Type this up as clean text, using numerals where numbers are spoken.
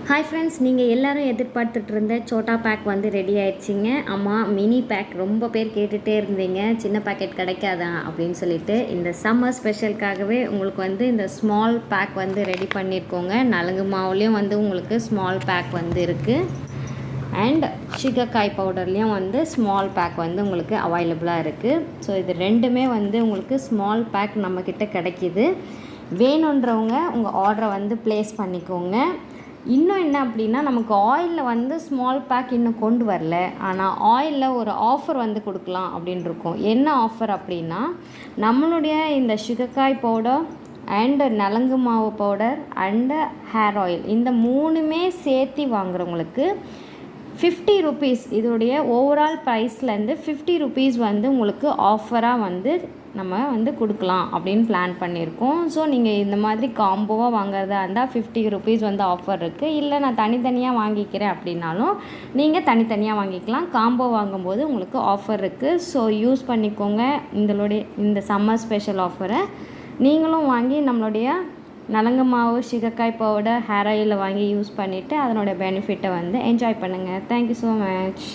Hi friends, நீங்கள் எல்லோரும் எதிர்பார்த்துட்டு இருந்த சோட்டா பேக் வந்து ரெடி ஆயிடுச்சிங்க. ஆமாம், மினி பேக் ரொம்ப பேர் கேட்டுகிட்டே இருந்தீங்க, சின்ன பேக்கெட் கிடைக்காதா அப்படின்னு சொல்லிட்டு. இந்த சம்மர் ஸ்பெஷலுக்காகவே உங்களுக்கு வந்து இந்த ஸ்மால் பேக் வந்து ரெடி பண்ணியிருக்கோங்க. நலுங்கு மாவுலேயும் வந்து உங்களுக்கு ஸ்மால் பேக் வந்து இருக்குது. அண்ட் சிகக்காய் பவுடர்லேயும் வந்து ஸ்மால் பேக் வந்து உங்களுக்கு அவைலபிளாக இருக்குது. ஸோ இது ரெண்டுமே வந்து உங்களுக்கு ஸ்மால் பேக் நம்மக்கிட்ட கிடைக்கிது. வேணுன்றவங்க உங்கள் ஆர்டரை வந்து ப்ளேஸ் பண்ணிக்கோங்க. இன்னும் என்ன அப்படின்னா, நமக்கு ஆயிலில் வந்து ஸ்மால் பேக் இன்னும் கொண்டு வரல. ஆனால் ஆயிலில் ஒரு ஆஃபர் வந்து கொடுக்கலாம் அப்படின்னு இருக்கோம். என்ன ஆஃபர் அப்படின்னா, நம்மளுடைய இந்த சிகக்காய் பவுடர் அண்டு நலங்கு மாவு பவுடர் அண்டு ஹேர் ஆயில் இந்த மூணுமே சேர்த்து வாங்குறவங்களுக்கு 50 ருபீஸ், இதோடைய ஓவரால் ப்ரைஸ்லேருந்து 50 ருபீஸ் வந்து உங்களுக்கு ஆஃபராக வந்து நம்ம வந்து கொடுக்கலாம் அப்படின்னு பிளான் பண்ணியிருக்கோம். ஸோ நீங்கள் இந்த மாதிரி காம்போவாக வாங்குறதா இருந்தால் 50 ருபீஸ் வந்து ஆஃபர் இருக்குது. இல்லை நான் தனித்தனியாக வாங்கிக்கிறேன் அப்படின்னாலும் நீங்கள் தனித்தனியாக வாங்கிக்கலாம். காம்போ வாங்கும்போது உங்களுக்கு ஆஃபர் இருக்குது. ஸோ யூஸ் பண்ணிக்கோங்க இந்த சம்மர் ஸ்பெஷல் ஆஃபரை. நீங்களும் வாங்கி நம்மளுடைய நலங்கு மாவு, சிகக்காய் பவுடர், ஹேர் ஆயிலில் வாங்கி யூஸ் பண்ணிவிட்டு அதனோட பெனிஃபிட்டை வந்து என்ஜாய் பண்ணுங்கள். Thank you so much.